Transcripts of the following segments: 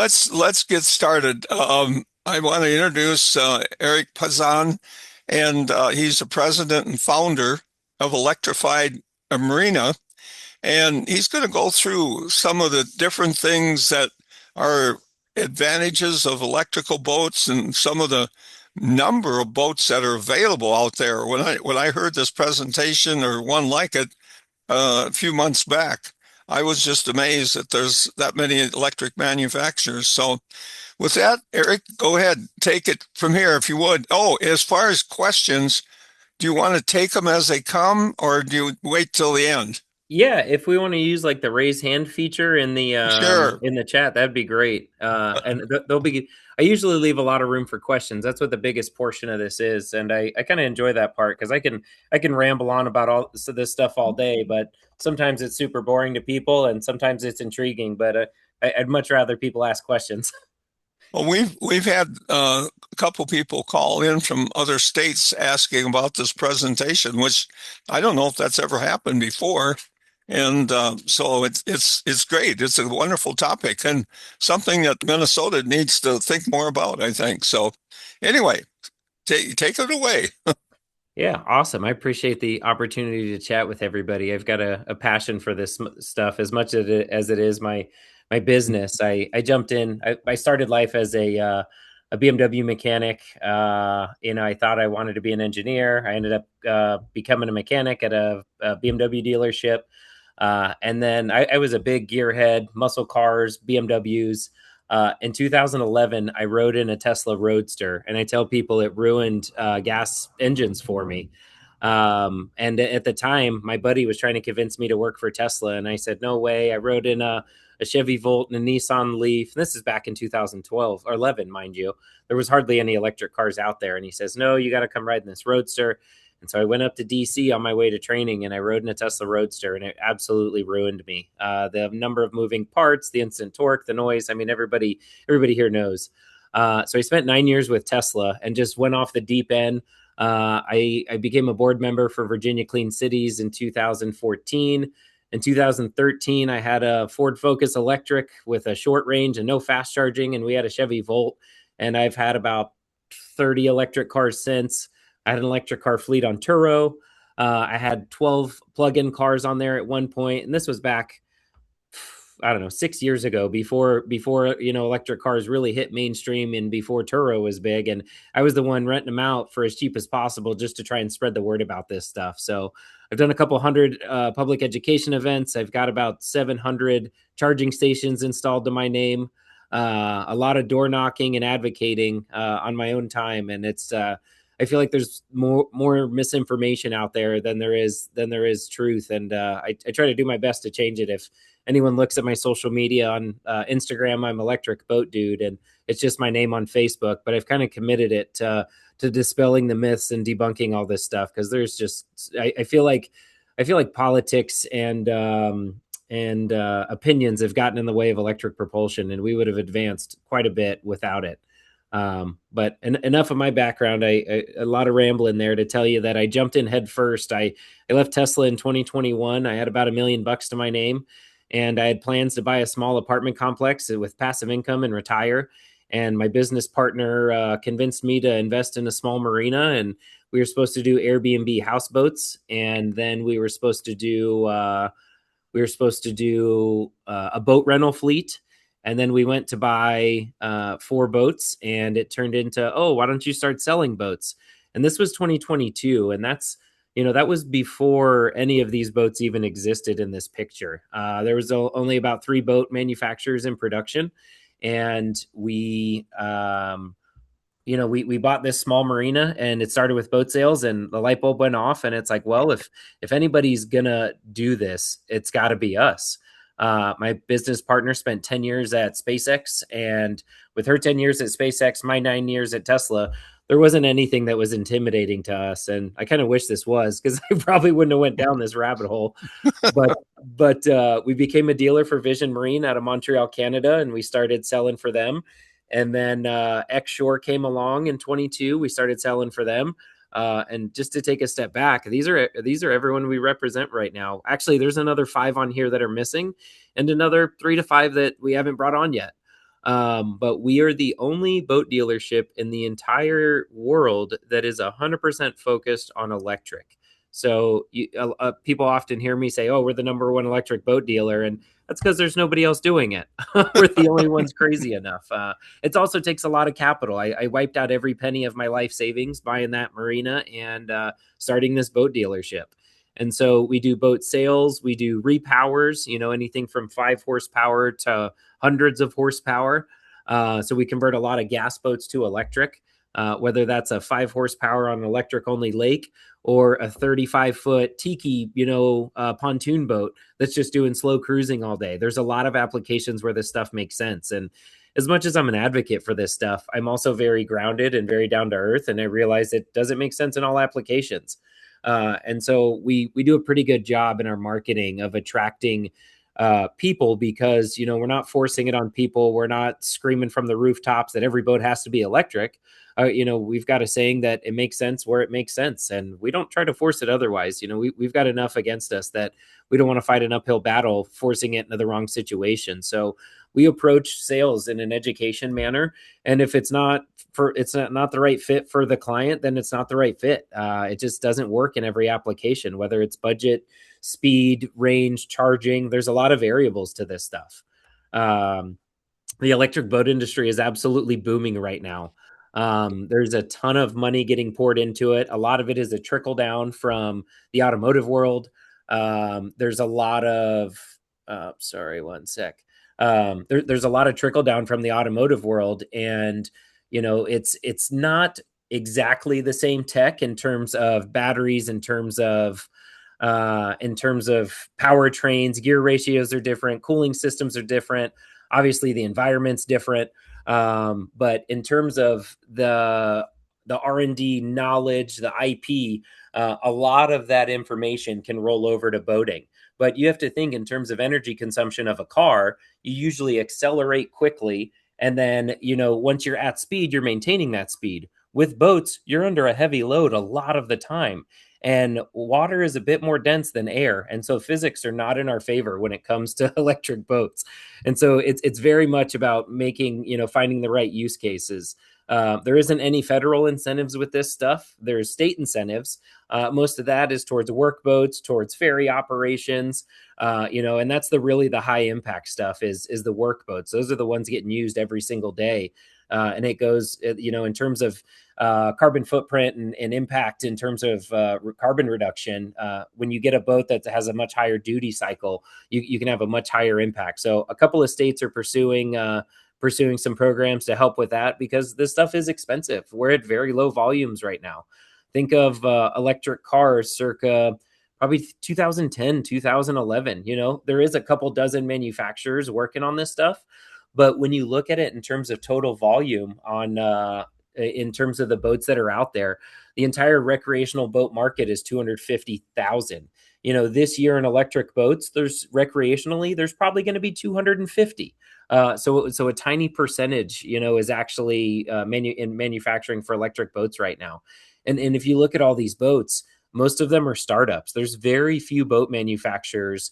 let's get started. I want to introduce Erick Pinzon, and he's the president and founder of Electrified Marina, and he's going to go through some of the different things that are advantages of electrical boats and some of the number of boats that are available out there. When I heard this presentation or one like it a few months back, I was just amazed that there's that many electric manufacturers. So with that, Erick, go ahead, take it from here if you would. Oh, as far as questions, do you want to take them as they come or do you wait till the end? Yeah, if we want to use like the raise hand feature Sure. in the chat, that'd be great. And there'll be I usually leave a lot of room for questions. That's what the biggest portion of this is, and I kind of enjoy that part because I can ramble on about all this stuff all day, but sometimes it's super boring to people, and sometimes it's intriguing. But I'd much rather people ask questions. Well, we've had a couple people call in from other states asking about this presentation, which I don't know if that's ever happened before. And so it's great. It's a wonderful topic and something that Minnesota needs to think more about, I think. So anyway, take it away. Yeah, awesome. I appreciate the opportunity to chat with everybody. I've got a passion for this stuff as much as it is my business. I jumped in. I started life as a BMW mechanic. I thought I wanted to be an engineer. I ended up becoming a mechanic at a BMW dealership, and then I was a big gearhead, muscle cars, BMWs. In 2011, I rode in a Tesla Roadster, and I tell people it ruined gas engines for me. And at the time, my buddy was trying to convince me to work for Tesla, and I said, no way. I rode in a Chevy Volt and a Nissan Leaf. This is back in 2012 or 11, mind you. There was hardly any electric cars out there. And he says, no, you got to come ride in this Roadster. And so I went up to DC on my way to training and I rode in a Tesla Roadster and it absolutely ruined me. The number of moving parts, the instant torque, the noise. I mean, everybody here knows. So I spent 9 years with Tesla and just went off the deep end. I became a board member for Virginia Clean Cities in 2014. In 2013, I had a Ford Focus electric with a short range and no fast charging, and we had a Chevy Volt. And I've had about 30 electric cars since. I had an electric car fleet on Turo. I had 12 plug-in cars on there at one point, and this was back, I don't know, 6 years ago, before electric cars really hit mainstream and before Turo was big. And I was the one renting them out for as cheap as possible just to try and spread the word about this stuff. So I've done a couple hundred public education events. I've got about 700 charging stations installed to my name. A lot of door knocking and advocating on my own time, and it's I feel like there's more misinformation out there than there is truth, and I try to do my best to change it. If anyone looks at my social media on Instagram, I'm Electric Boat Dude, and it's just my name on Facebook. But I've kind of committed it to dispelling the myths and debunking all this stuff because there's just I feel like politics and opinions have gotten in the way of electric propulsion, and we would have advanced quite a bit without it. But enough of my background. A lot of rambling there to tell you that I jumped in head first. I left Tesla in 2021. I had about $1 million to my name, and I had plans to buy a small apartment complex with passive income and retire. And my business partner convinced me to invest in a small marina, and we were supposed to do Airbnb houseboats, and then we were supposed to do a boat rental fleet. And then we went to buy 4 boats, and it turned into, oh, why don't you start selling boats? And this was 2022, and that was before any of these boats even existed in this picture. There was only about 3 boat manufacturers in production, and we bought this small marina, and it started with boat sales, and the light bulb went off, and it's like, well, if anybody's gonna do this, it's got to be us. My business partner spent 10 years at SpaceX, and with her 10 years at SpaceX, my 9 years at Tesla, there wasn't anything that was intimidating to us. And I kind of wish this was, because I probably wouldn't have went down this rabbit hole. But we became a dealer for Vision Marine out of Montreal, Canada, and we started selling for them. And then X Shore came along in 22. We started selling for them. And just to take a step back, these are everyone we represent right now. Actually, there's another 5 on here that are missing, and another 3 to 5 that we haven't brought on yet. But we are the only boat dealership in the entire world that is 100% focused on electric. So people often hear me say, "Oh, we're the number one electric boat dealer," and that's because there's nobody else doing it. We're the only ones crazy enough. It also takes a lot of capital. I wiped out every penny of my life savings buying that marina and starting this boat dealership. And so we do boat sales, we do repowers, anything from 5 horsepower to hundreds of horsepower. So we convert a lot of gas boats to electric, whether that's a 5 horsepower on an electric only lake or a 35-foot tiki, pontoon boat that's just doing slow cruising all day. There's a lot of applications where this stuff makes sense. And as much as I'm an advocate for this stuff, I'm also very grounded and very down to earth. And I realize it doesn't make sense in all applications. And so we do a pretty good job in our marketing of attracting people because we're not forcing it on people. We're not screaming from the rooftops that every boat has to be electric. We've got a saying that it makes sense where it makes sense, and we don't try to force it otherwise. We've got enough against us that we don't want to fight an uphill battle forcing it into the wrong situation. So we approach sales in an education manner, and if it's not the right fit for the client, then it's not the right fit. It just doesn't work in every application, whether it's budget, speed, range, charging. There's a lot of variables to this stuff. The electric boat industry is absolutely booming right now. There's a ton of money getting poured into it. A lot of it is a trickle down from the automotive world. There's a lot of, sorry, one sec. There's a lot of trickle down from the automotive world, and it's not exactly the same tech in terms of batteries, in terms of powertrains. Gear ratios are different, cooling systems are different. Obviously, the environment's different. But in terms of the R&D knowledge, the IP, a lot of that information can roll over to boating. But you have to think in terms of energy consumption of a car. You usually accelerate quickly, and then once you're at speed, you're maintaining that speed. With boats, you're under a heavy load a lot of the time. And water is a bit more dense than air. And so physics are not in our favor when it comes to electric boats. And so it's very much about finding the right use cases. There isn't any federal incentives with this stuff. There's state incentives. Most of that is towards work boats, towards ferry operations, and that's really the high impact stuff is the work boats. Those are the ones getting used every single day. And it goes, in terms of carbon footprint and impact in terms of carbon reduction. When you get a boat that has a much higher duty cycle, you can have a much higher impact. So a couple of states are pursuing some programs to help with that because this stuff is expensive. We're at very low volumes right now. Think of electric cars circa probably 2010, 2011. There is a couple dozen manufacturers working on this stuff. But when you look at it in terms of total volume in terms of the boats that are out there, the entire recreational boat market is 250,000. This year in electric boats, there's probably going to be 250. So a tiny percentage, is actually in manufacturing for electric boats right now. And if you look at all these boats, most of them are startups. There's very few boat manufacturers,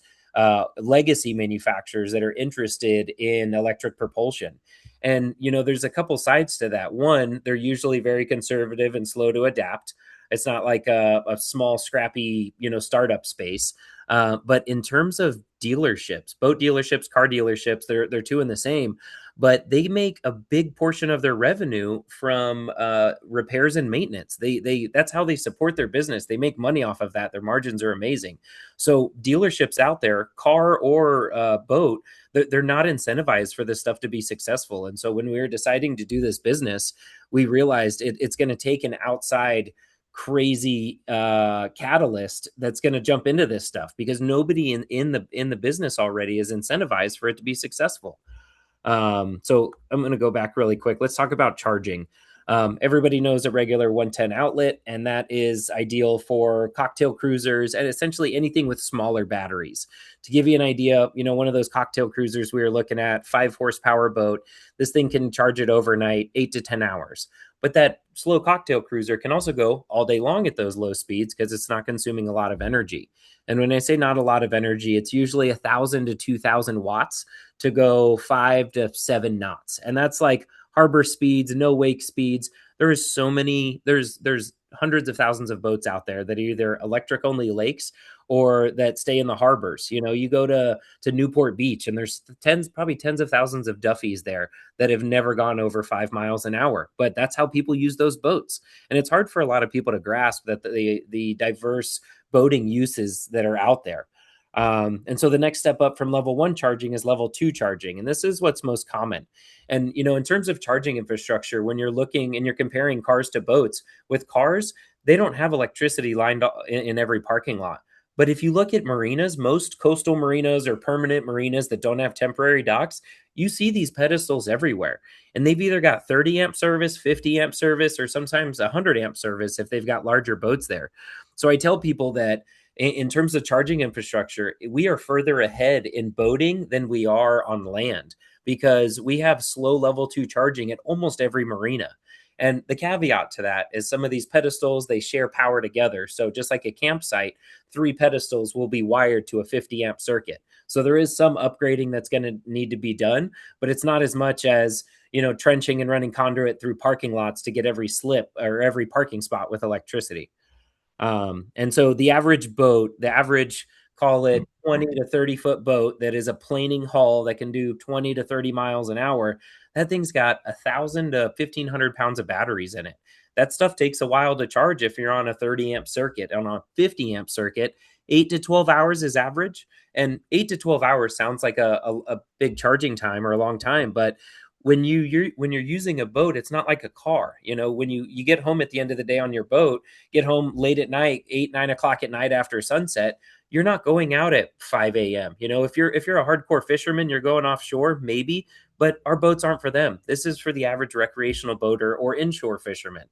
legacy manufacturers that are interested in electric propulsion. And, there's a couple sides to that. One, they're usually very conservative and slow to adapt. It's not like a small, scrappy, startup space. But in terms of dealerships, boat dealerships, car dealerships, they're two in the same, but they make a big portion of their revenue from repairs and maintenance. That's how they support their business. They make money off of that. Their margins are amazing. So dealerships out there, car or boat, they're not incentivized for this stuff to be successful. And so when we were deciding to do this business, we realized it's going to take an outside crazy catalyst that's going to jump into this stuff because nobody in the business already is incentivized for it to be successful. So I'm going to go back really quick. Let's talk about charging. Everybody knows a regular 110 outlet, and that is ideal for cocktail cruisers and essentially anything with smaller batteries. To give you an idea, one of those cocktail cruisers we were looking at, 5 horsepower boat, this thing can charge it overnight, 8 to 10 hours. But that slow cocktail cruiser can also go all day long at those low speeds because it's not consuming a lot of energy. And when I say not a lot of energy, it's usually 1,000 to 2,000 watts to go 5 to 7 knots. And that's like harbor speeds, no wake speeds. There's so many, there's hundreds of thousands of boats out there that are either electric only lakes or that stay in the harbors. You know, you go to Newport Beach and there's probably tens of thousands of Duffies there that have never gone over 5 miles an hour. But that's how people use those boats. And it's hard for a lot of people to grasp that the diverse boating uses that are out there. And so the next step up from level one charging is level two charging. And this is what's most common. And, you know, in terms of charging infrastructure, when you're looking and you're comparing cars to boats, with cars, they don't have electricity lined up in every parking lot. But if you look at marinas, most coastal marinas or permanent marinas that don't have temporary docks, you see these pedestals everywhere. And they've either got 30 amp service, 50 amp service, or sometimes 100 amp service if they've got larger boats there. So I tell people that in terms of charging infrastructure, we are further ahead in boating than we are on land because we have slow level two charging at almost every marina. And the caveat to that is some of these pedestals, they share power together. So just like a campsite, 3 pedestals will be wired to a 50 amp circuit. So there is some upgrading that's going to need to be done, but it's not as much as, you know, trenching and running conduit through parking lots to get every slip or every parking spot with electricity. And so the average boat, the average, call it 20 to 30 foot boat that is a planing hull that can do 20 to 30 miles an hour, that thing's got 1,000 to 1,500 pounds of batteries in it. That stuff takes a while to charge if you're on a 30 amp circuit. On a 50 amp circuit, 8 to 12 hours is average. And 8 to 12 hours sounds like a big charging time or a long time, but when you're using a boat, it's not like a car. You know, when you get home at the end of the day on your boat, get home late at night, 8, 9 o'clock at night after sunset, you're not going out at 5 a.m. You know, if you're a hardcore fisherman, you're going offshore, maybe, but our boats aren't for them. This is for the average recreational boater or inshore fisherman.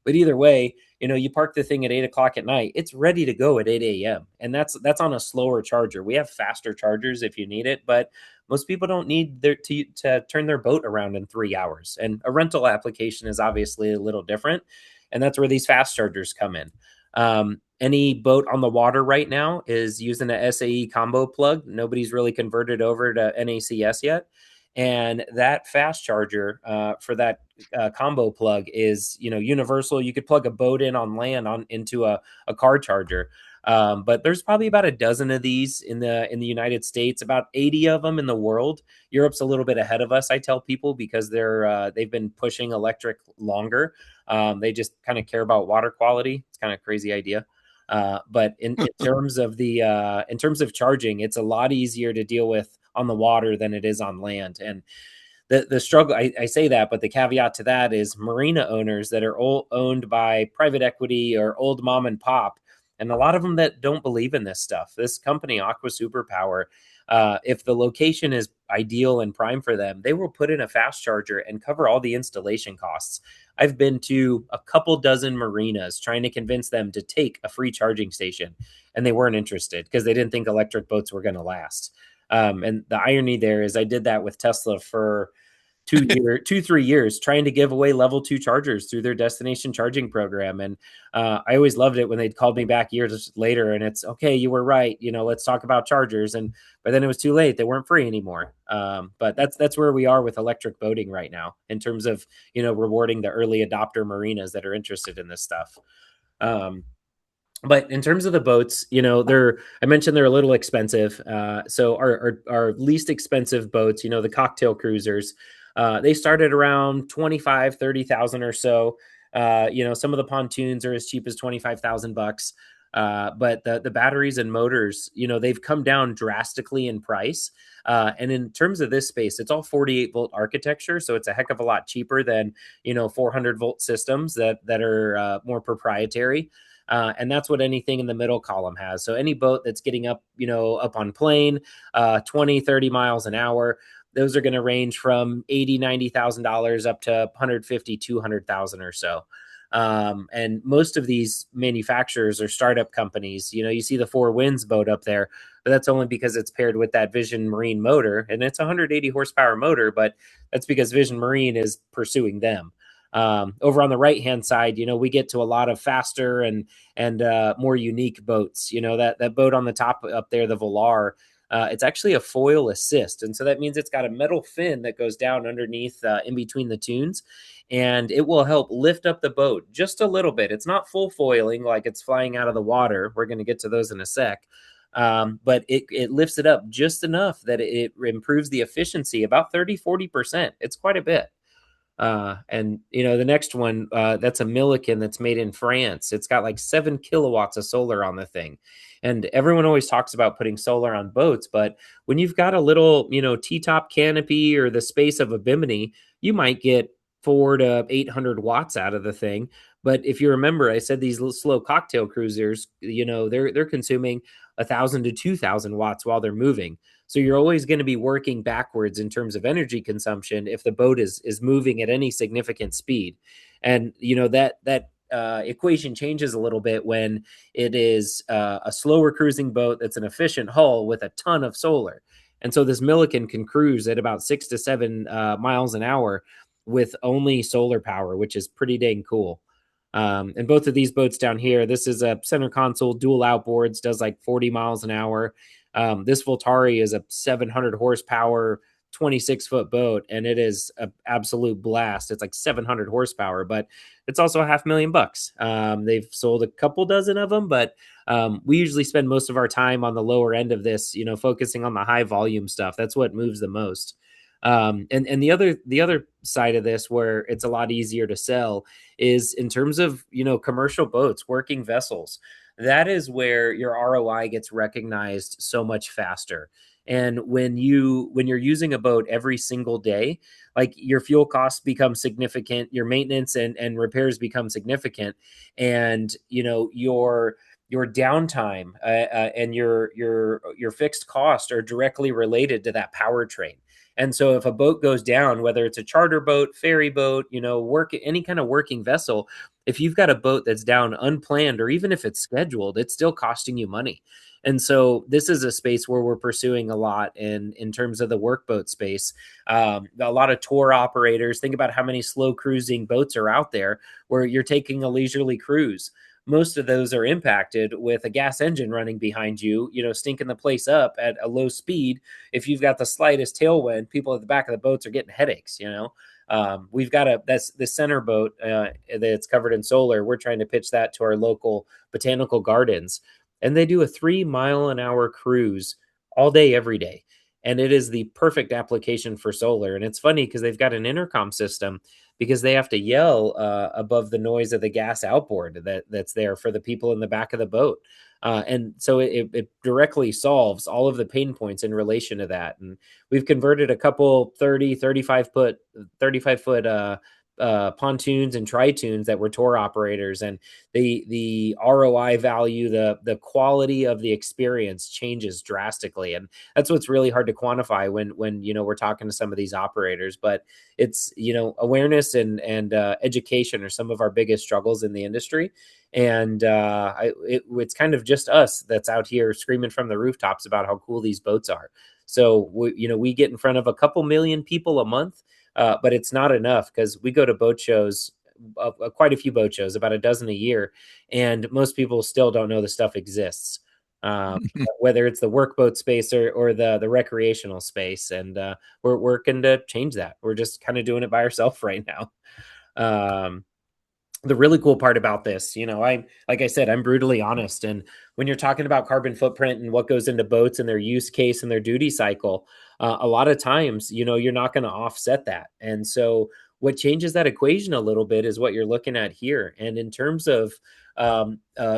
But either way, you know, you park the thing at 8 o'clock at night, it's ready to go at 8 a.m. And that's on a slower charger. We have faster chargers if you need it, but most people don't need to turn their boat around in 3 hours. And a rental application is obviously a little different. And that's where these fast chargers come in. Any boat on the water right now is using a SAE combo plug. Nobody's really converted over to NACS yet. And that fast charger for that combo plug is, you know, universal. You could plug a boat in on land into a car charger. But there's probably about a dozen of these in the United States, about 80 of them in the world. Europe's a little bit ahead of us, I tell people, because they've been pushing electric longer. They just kind of care about water quality. It's kind of a crazy idea. But in terms of in terms of charging, it's a lot easier to deal with on the water than it is on land. And the struggle, I say that, but the caveat to that is marina owners that are owned by private equity or old mom and pop, and a lot of them that don't believe in this stuff. This company, Aqua Superpower, if the location is ideal and prime for them, they will put in a fast charger and cover all the installation costs. I've been to a couple dozen marinas trying to convince them to take a free charging station, and they weren't interested because they didn't think electric boats were going to last. And the irony there is I did that with Tesla for 3 years, trying to give away level two chargers through their destination charging program. And I always loved it when they'd called me back years later and it's okay, you were right. You know, let's talk about chargers. But then it was too late. They weren't free anymore. But that's where we are with electric boating right now in terms of, you know, rewarding the early adopter marinas that are interested in this stuff. But in terms of the boats, you know, I mentioned they're a little expensive. So our least expensive boats, you know, the cocktail cruisers, they started around 25, 30,000 or so. You know, some of the pontoons are as cheap as 25,000 bucks. But the batteries and motors, you know, they've come down drastically in price. And in terms of this space, it's all 48-volt architecture. So it's a heck of a lot cheaper than, you know, 400-volt systems that are more proprietary. And that's what anything in the middle column has. So any boat that's getting up, you know, up on plane, 20, 30 miles an hour, those are going to range from $80,000, $90,000 up to 150, 200,000 or so. And most of these manufacturers are startup companies. You know, you see the Four Winds boat up there, but that's only because it's paired with that Vision Marine motor, and it's a 180 horsepower motor, but that's because Vision Marine is pursuing them. Over on the right hand side, we get to a lot of faster and more unique boats. That boat on the top up there, the Velar, it's actually a foil assist. And so that means it's got a metal fin that goes down underneath in between the tunes, and it will help lift up the boat just a little bit. It's not full foiling like it's flying out of the water. We're going to get to those in a sec. But it lifts it up just enough that it improves the efficiency about 30-40%. It's quite a bit. And the next one, that's a Milliken that's made in France. It's got like 7 kilowatts of solar on the thing. And everyone always talks about putting solar on boats, but when you've got a little, T-top canopy or the space of a bimini, you might get 400 to 800 watts out of the thing. But if you remember, I said these little slow cocktail cruisers, they're consuming 1,000 to 2,000 watts while they're moving. So you're always going to be working backwards in terms of energy consumption if the boat is moving at any significant speed. And that equation changes a little bit when it is a slower cruising boat that's an efficient hull with a ton of solar. And so this Milliken can cruise at about 6 to 7 miles an hour with only solar power, which is pretty dang cool. And both of these boats down here, this is a center console, dual outboards, does like 40 miles an hour. This Voltari is a 700 horsepower, 26-foot boat, and it is an absolute blast. It's like 700 horsepower, but it's also $500,000. They've sold a couple dozen of them, but we usually spend most of our time on the lower end of this, focusing on the high volume stuff. That's what moves the most. And the other side of this, where it's a lot easier to sell, is in terms of commercial boats, working vessels. That is where your ROI gets recognized so much faster. And when you're using a boat every single day, like, your fuel costs become significant, your maintenance and repairs become significant, and your downtime and your fixed cost are directly related to that powertrain. And so if a boat goes down, whether it's a charter boat, ferry boat, any kind of working vessel, if you've got a boat that's down unplanned, or even if it's scheduled, it's still costing you money. And so this is a space where we're pursuing a lot in terms of the workboat space. A lot of tour operators, think about how many slow cruising boats are out there where you're taking a leisurely cruise. Most of those are impacted with a gas engine running behind you, stinking the place up at a low speed. If you've got the slightest tailwind, people at the back of the boats are getting headaches. We've got that's the center boat that's covered in solar. We're trying to pitch that to our local botanical gardens, and they do a 3 mile an hour cruise all day, every day. And it is the perfect application for solar. And it's funny because they've got an intercom system, because they have to yell above the noise of the gas outboard that's there for the people in the back of the boat. And so it directly solves all of the pain points in relation to that. And we've converted a couple 35 foot pontoons and tritunes that were tour operators, and the ROI value, the quality of the experience changes drastically. And that's what's really hard to quantify when we're talking to some of these operators. But it's awareness and education are some of our biggest struggles in the industry. And it's kind of just us that's out here screaming from the rooftops about how cool these boats are. So we get in front of a couple million people a month. But it's not enough, because we go to boat shows, quite a few boat shows, about a dozen a year, and most people still don't know the stuff exists, whether it's the workboat space or the recreational space. And we're working to change that. We're just kind of doing it by ourselves right now. The really cool part about this, like I said, I'm brutally honest. And when you're talking about carbon footprint and what goes into boats and their use case and their duty cycle, a lot of times, you're not going to offset that. And so what changes that equation a little bit is what you're looking at here. And in terms of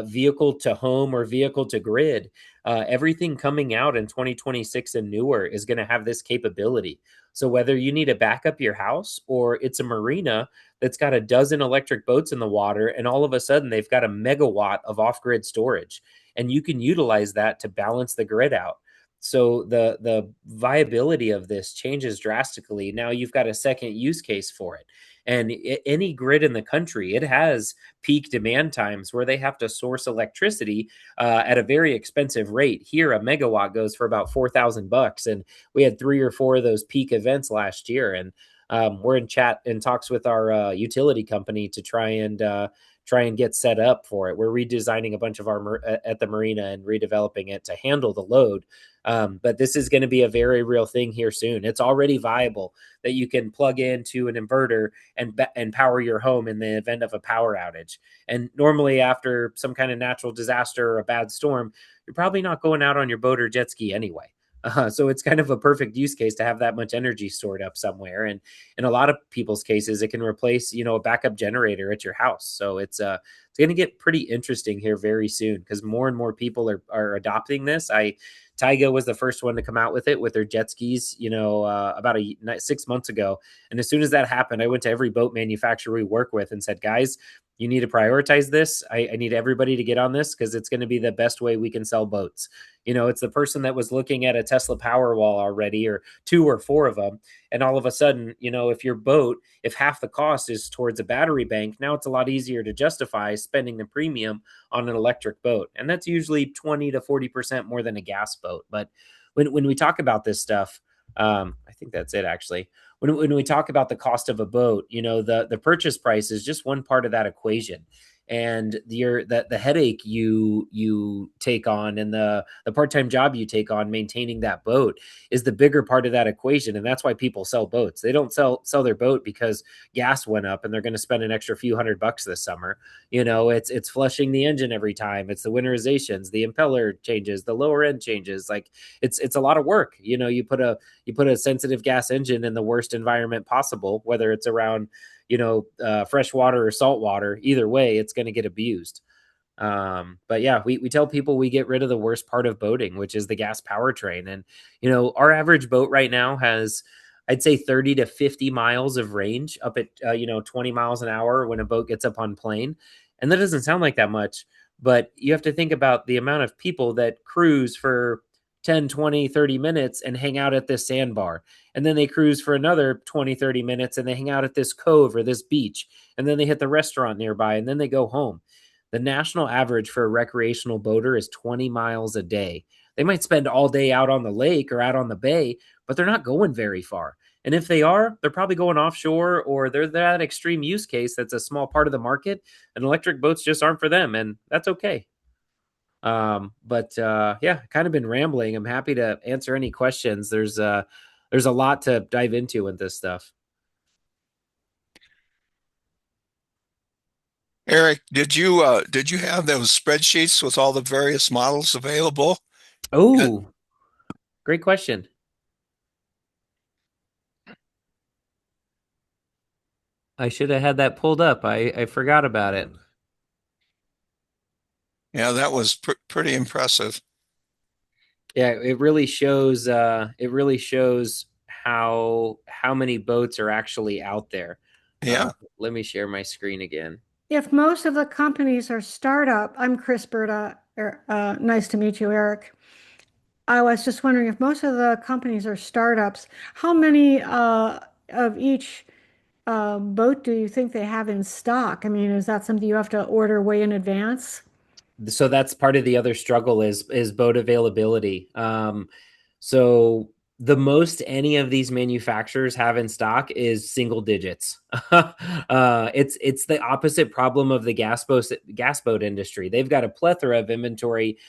vehicle to home or vehicle to grid, everything coming out in 2026 and newer is going to have this capability. So whether you need to back up your house, or it's a marina that's got a dozen electric boats in the water, and all of a sudden they've got a megawatt of off-grid storage, and you can utilize that to balance the grid out. So the viability of this changes drastically. Now you've got a second use case for it. And any grid in the country, it has peak demand times where they have to source electricity at a very expensive rate. Here, a megawatt goes for about $4,000, and we had 3 or 4 of those peak events last year. And We're in chat and talks with our utility company to try and get set up for it. We're redesigning a bunch of our at the marina and redeveloping it to handle the load. But this is going to be a very real thing here soon. It's already viable that you can plug into an inverter and power your home in the event of a power outage. And normally, after some kind of natural disaster or a bad storm, you're probably not going out on your boat or jet ski anyway. So it's kind of a perfect use case to have that much energy stored up somewhere. And in a lot of people's cases, it can replace, a backup generator at your house. So it's going to get pretty interesting here very soon because more and more people are adopting this. Taiga was the first one to come out with it with their jet skis, about 6 months ago. And as soon as that happened, I went to every boat manufacturer we work with and said, guys, you need to prioritize this. I need everybody to get on this because it's going to be the best way we can sell boats. It's the person that was looking at a Tesla Powerwall already, or 2 or 4 of them. And all of a sudden, if half the cost is towards a battery bank, now it's a lot easier to justify spending the premium on an electric boat. And that's usually 20 to 40% more than a gas boat. But when we talk about this stuff, I think that's it actually. When we talk about the cost of a boat, the purchase price is just one part of that equation. And the headache you take on and the part-time job you take on maintaining that boat is the bigger part of that equation. And that's why people sell boats. They don't sell their boat because gas went up and they're going to spend an extra few $100 this summer. It's flushing the engine every time. It's the winterizations, the impeller changes, the lower end changes. Like it's a lot of work. You put a sensitive gas engine in the worst environment possible, whether it's around fresh water or salt water. Either way, it's going to get abused. But yeah, we tell people we get rid of the worst part of boating, which is the gas powertrain. And our average boat right now has, I'd say, 30 to 50 miles of range up at 20 miles an hour when a boat gets up on plane. And that doesn't sound like that much, but you have to think about the amount of people that cruise for 10, 20, 30 minutes and hang out at this sandbar. And then they cruise for another 20, 30 minutes and they hang out at this cove or this beach. And then they hit the restaurant nearby and then they go home. The national average for a recreational boater is 20 miles a day. They might spend all day out on the lake or out on the bay, but they're not going very far. And if they are, they're probably going offshore or they're that extreme use case that's a small part of the market, and electric boats just aren't for them. And that's okay. But yeah, kind of been rambling. I'm happy to answer any questions. There's a lot to dive into with this stuff. Eric, did you have those spreadsheets with all the various models available? Uh, Oh, great question. I should have had that pulled up. I forgot about it. Yeah, that was pretty impressive. Yeah, it really shows how many boats are actually out there. Yeah. Let me share my screen again. If most of the companies are startup, I'm Chris Berta. Nice to meet you, Eric. I was just wondering if most of the companies are startups, how many of each boat do you think they have in stock? I mean, is that something you have to order way in advance? So that's part of the other struggle is boat availability. So the most any of these manufacturers have in stock is single digits. It's the opposite problem of the gas boat industry. They've got a plethora of inventory,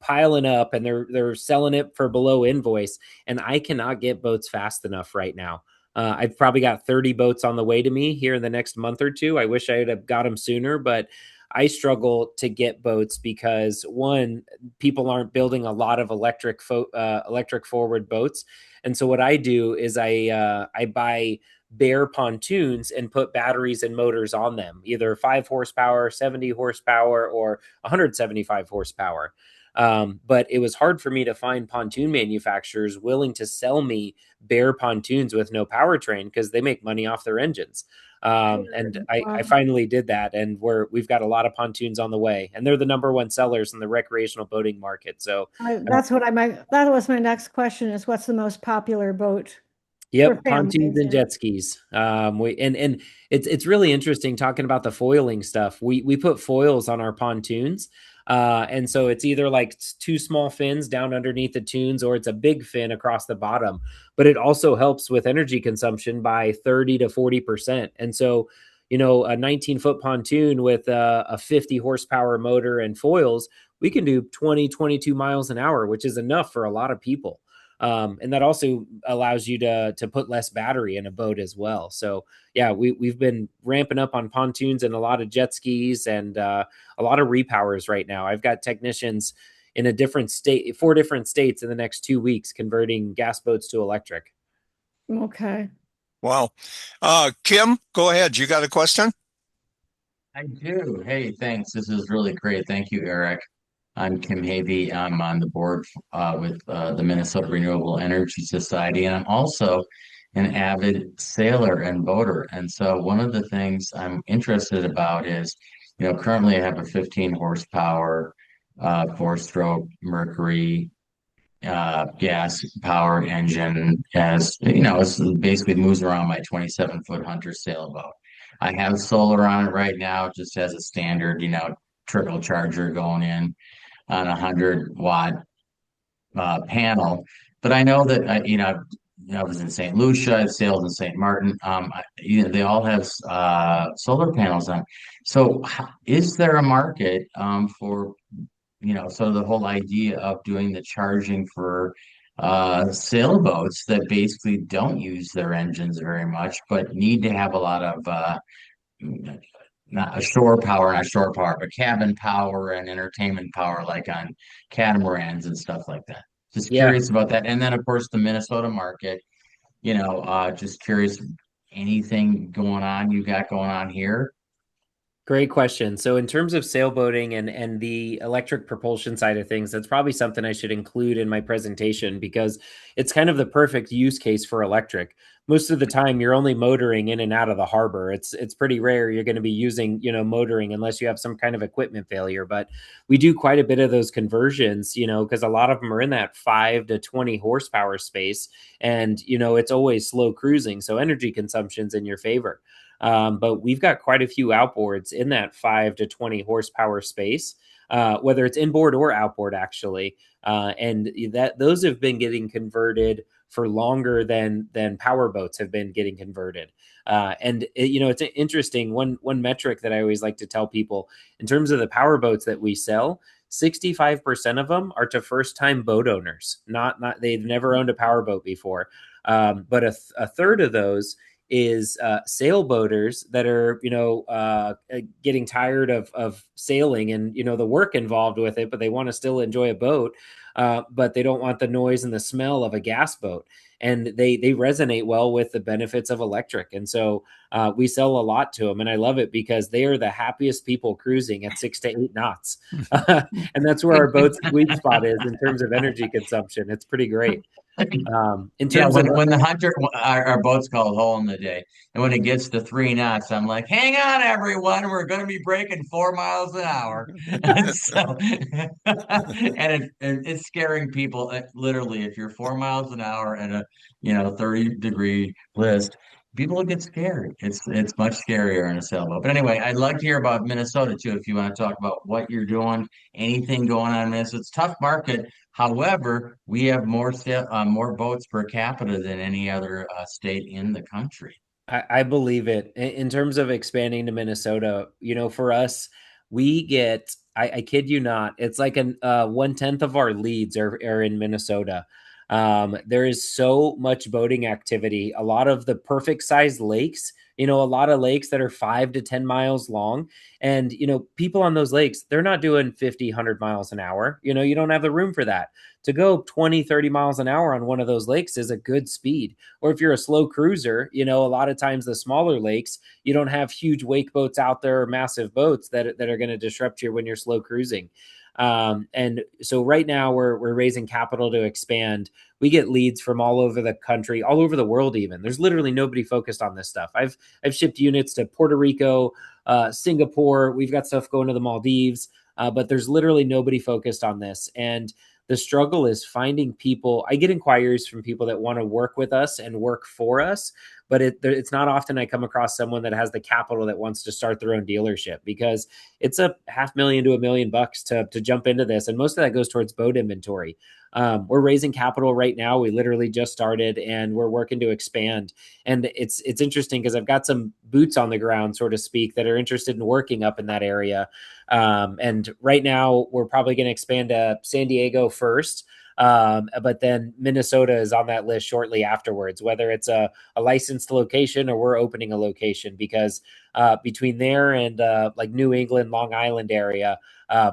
piling up, and they're selling it for below invoice. And I cannot get boats fast enough right now. I've probably got 30 boats on the way to me here in the next month or two. I wish I would have got them sooner, but I struggle to get boats because one, people aren't building a lot of electric forward boats, and so what I do is I buy bare pontoons and put batteries and motors on them, either 5 horsepower, 70 horsepower, or 175 horsepower. But it was hard for me to find pontoon manufacturers willing to sell me bare pontoons with no powertrain because they make money off their engines. And I Wow. finally did that, and we've got a lot of pontoons on the way, and they're the number one sellers in the recreational boating market. So, That was my next question is what's the most popular boat for yep, pontoons families? and Yeah. jet skis. And it's really interesting talking about the foiling stuff. We put foils on our pontoons, And so it's either like two small fins down underneath the tunes, or it's a big fin across the bottom. But it also helps with energy consumption by 30 to 40%. And so, a 19-foot pontoon with a 50 horsepower motor and foils, we can do 20, 22 miles an hour, which is enough for a lot of people. And that also allows you to put less battery in a boat as well. So yeah, we've been ramping up on pontoons and a lot of jet skis and a lot of repowers right now. I've got technicians in a different state, 4 different states in the next 2 weeks, converting gas boats to electric. Okay. Wow. Kim, go ahead. You got a question? I do. Hey, thanks. This is really great. Thank you, Eric. I'm Kim Havey. I'm on the board with the Minnesota Renewable Energy Society, and I'm also an avid sailor and boater. And so, one of the things I'm interested about is, currently I have a 15 horsepower, four-stroke Mercury gas powered engine, as it basically moves around my 27-foot Hunter sailboat. I have solar on it right now, just as a standard, trickle charger going in on a 100-watt panel. But I know that I was in St. Lucia, I've sailed in St. Martin. They all have solar panels on. So, is there a market for sort of the whole idea of doing the charging for sailboats that basically don't use their engines very much, but need to have a lot of not shore power, but cabin power and entertainment power, like on catamarans and stuff like that. Just Yeah. curious about that. And then, of course, the Minnesota market, just curious, anything going on you got going on here? Great question. So in terms of sailboating and the electric propulsion side of things, that's probably something I should include in my presentation because it's kind of the perfect use case for electric. Most of the time you're only motoring in and out of the harbor. It's pretty rare you're going to be using, motoring unless you have some kind of equipment failure, but we do quite a bit of those conversions, because a lot of them are in that 5 to 20 horsepower space and it's always slow cruising, so energy consumption's in your favor. But we've got quite a few outboards in that 5 to 20 horsepower space, whether it's inboard or outboard, actually. And that those have been getting converted for longer than power boats have been getting converted. It's interesting. One metric that I always like to tell people in terms of the power boats that we sell. 65% of them are to first-time boat owners. Not they've never owned a power boat before. But a third of those is sailboaters that are getting tired of sailing and the work involved with it, but they want to still enjoy a boat, but they don't want the noise and the smell of a gas boat, and they resonate well with the benefits of electric. And so we sell a lot to them, and I love it because they are the happiest people cruising at 6 to 8 knots. And that's where our boat's sweet spot is in terms of energy consumption. It's pretty great. In Yeah, terms of when the Hunter, our boat's called Hole in the Day, and when it gets to 3 knots, I'm like, "Hang on, everyone, we're going to be breaking 4 miles an hour." And so, it's scaring people. Literally, if you're 4 miles an hour and a 30-degree list, people will get scared. It's much scarier in a sailboat. But anyway, I'd like to hear about Minnesota too, if you want to talk about what you're doing, anything going on in Minnesota. It's a tough market. However, we have more boats per capita than any other state in the country. I believe it. In terms of expanding to Minnesota, for us, we get, I kid you not, it's like an 1/10 of our leads are in Minnesota. There is so much boating activity, a lot of the perfect sized lakes, a lot of lakes that are 5 to 10 miles long. And, people on those lakes, they're not doing 50, 100 miles an hour. You don't have the room for that. To go 20, 30 miles an hour on one of those lakes is a good speed. Or if you're a slow cruiser, a lot of times the smaller lakes, you don't have huge wake boats out there or massive boats that are going to disrupt you when you're slow cruising. And so right now we're raising capital to expand. We get leads from all over the country, all over the world even. There's literally nobody focused on this stuff. I've shipped units to Puerto Rico, Singapore. We've got stuff going to the Maldives, but there's literally nobody focused on this. And the struggle is finding people. I get inquiries from people that want to work with us and work for us, but it's not often I come across someone that has the capital that wants to start their own dealership, because it's a $500,000 to $1 million to jump into this. And most of that goes towards boat inventory. We're raising capital right now. We literally just started, and we're working to expand. And it's interesting because I've got some boots on the ground, so to speak, that are interested in working up in that area. And right now we're probably going to expand to San Diego first. But then Minnesota is on that list shortly afterwards, whether it's a licensed location or we're opening a location, because between there and like New England, Long Island area,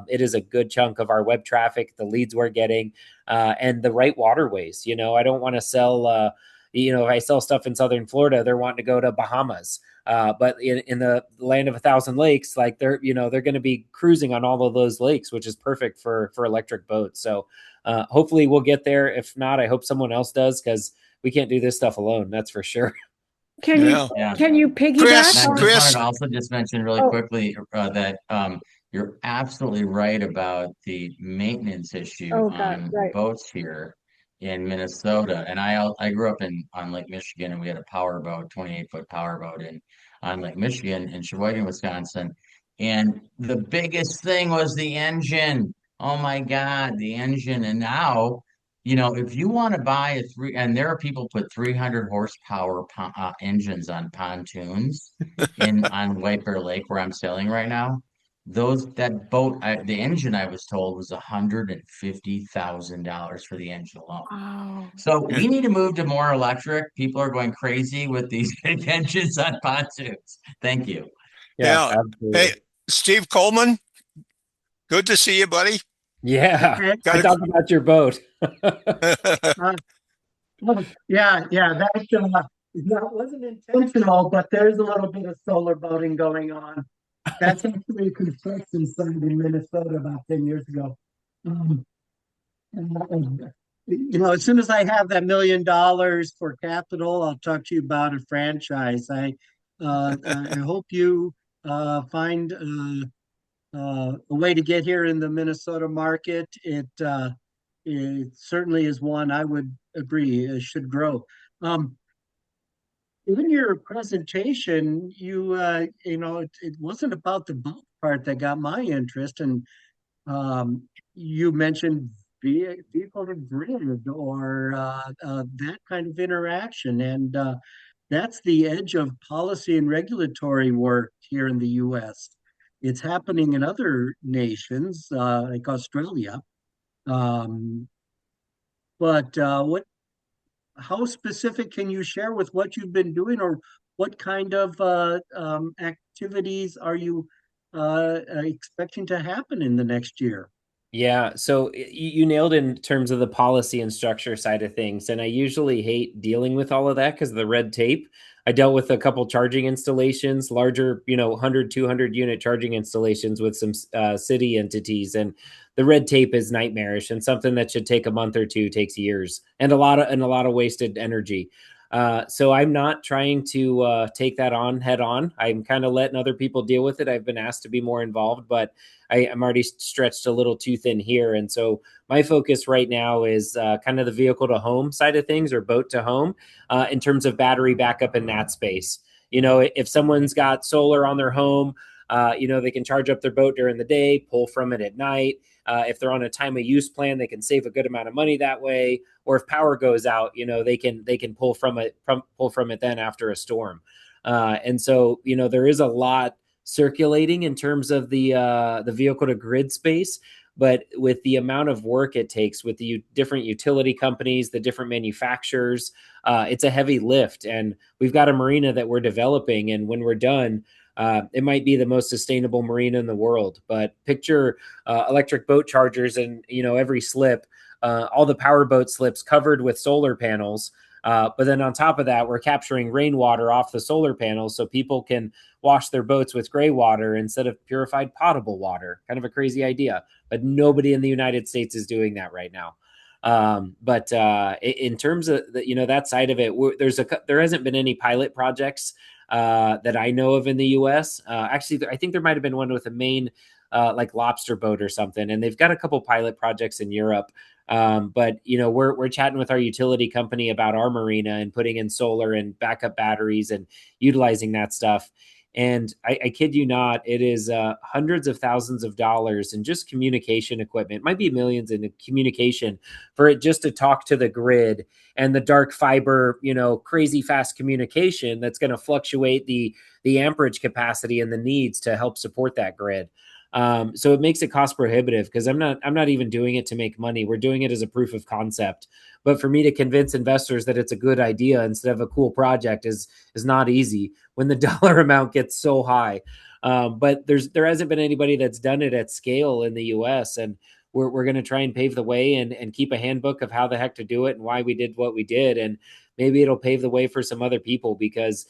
it is a good chunk of our web traffic, the leads we're getting, and the right waterways. I don't want to sell, if I sell stuff in Southern Florida, they're wanting to go to Bahamas. But in the land of 1,000 lakes, like they're going to be cruising on all of those lakes, which is perfect for electric boats. So hopefully we'll get there. If not, I hope someone else does, because we can't do this stuff alone. That's for sure. Can you Yeah. can you piggyback Chris, And I on? just wanted Chris, to also just mention really Oh, quickly that you're absolutely right about the maintenance issue oh God, on right. boats here in Minnesota. And I grew up on Lake Michigan, and we had a power boat, 28-foot power boat on Lake Michigan in Sheboygan, Wisconsin. And the biggest thing was the engine. Oh my God, the engine. And now, if you want to buy and there are people put 300 horsepower engines on pontoons on White Bear Lake where I'm sailing right now. The engine I was told was $150,000 for the engine alone. Wow. So we need to move to more electric. People are going crazy with these big engines on pontoons. Thank you. Yeah, yeah. Hey, absolutely. Steve Coleman, good to see you, buddy. Yeah. Okay. I Got talked about your boat. a Uh, yeah. That wasn't intentional, but there's a little bit of solar boating going on. That's actually a construction site in Minnesota about 10 years ago. Um, as soon as I have that $1 million for capital, I'll talk to you about a franchise. I hope you find a way to get here in the Minnesota market. It certainly is one I would agree should grow. Um, in your presentation, it wasn't about the boat part that got my interest, and you mentioned vehicle to grid or that kind of interaction, and that's the edge of policy and regulatory work here in the U.S. It's happening in other nations like Australia. Um, but how specific can you share with what you've been doing, or what kind of activities are you expecting to happen in the next year? Yeah, so you nailed in terms of the policy and structure side of things. And I usually hate dealing with all of that because of the red tape. I dealt with a couple charging installations, larger, 100, 200 unit charging installations with some city entities. And the red tape is nightmarish, and something that should take a month or two takes years, and a lot of wasted energy. So I'm not trying to take that on head on. I'm kind of letting other people deal with it. I've been asked to be more involved, but I'm already stretched a little too thin here. And so my focus right now is kind of the vehicle to home side of things, or boat to home, in terms of battery backup in that space. If someone's got solar on their home, they can charge up their boat during the day, pull from it at night. If they're on a time of use plan, they can save a good amount of money that way. Or if power goes out, they can pull from it then after a storm. And so there is a lot circulating in terms of the vehicle to grid space. But with the amount of work it takes with the different utility companies, the different manufacturers, it's a heavy lift. And we've got a marina that we're developing. And when we're done, it might be the most sustainable marina in the world. But picture electric boat chargers and, every slip, all the power boat slips covered with solar panels. But then on top of that, we're capturing rainwater off the solar panels so people can wash their boats with gray water instead of purified potable water. Kind of a crazy idea, but nobody in the United States is doing that right now. But in terms of that side of it, there hasn't been any pilot projects that I know of in the U.S. Actually, I think there might have been one with a Maine like lobster boat or something, and they've got a couple pilot projects in Europe. But we're chatting with our utility company about our marina and putting in solar and backup batteries and utilizing that stuff. And I kid you not, it is hundreds of thousands of dollars in just communication equipment. It might be millions in communication for it just to talk to the grid and the dark fiber, crazy fast communication that's going to fluctuate the amperage capacity and the needs to help support that grid. So it makes it cost prohibitive because I'm not even doing it to make money. We're doing it as a proof of concept. But for me to convince investors that it's a good idea instead of a cool project is not easy when the dollar amount gets so high. But there hasn't been anybody that's done it at scale in the U.S. and we're going to try and pave the way and keep a handbook of how the heck to do it and why we did what we did, and maybe it'll pave the way for some other people because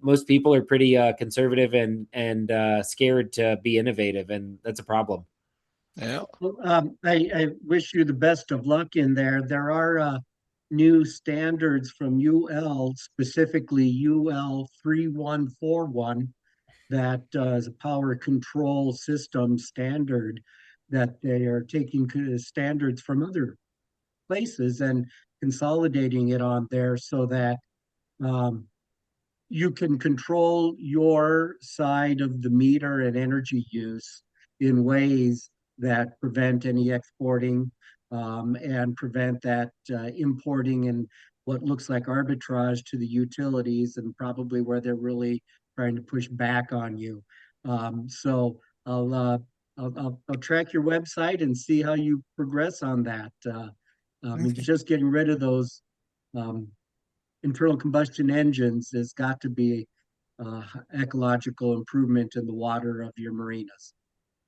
most people are pretty conservative and scared to be innovative, and that's a problem. Yeah. Well, I wish you the best of luck in there. There are new standards from UL, specifically UL 3141, that is a power control system standard that they are taking standards from other places and consolidating it on there so that um, you can control your side of the meter and energy use in ways that prevent any exporting and prevent that importing and what looks like arbitrage to the utilities and probably where they're really trying to push back on you. So I'll track your website and see how you progress on that. Just getting rid of those um, internal combustion engines has got to be ecological improvement in the water of your marinas.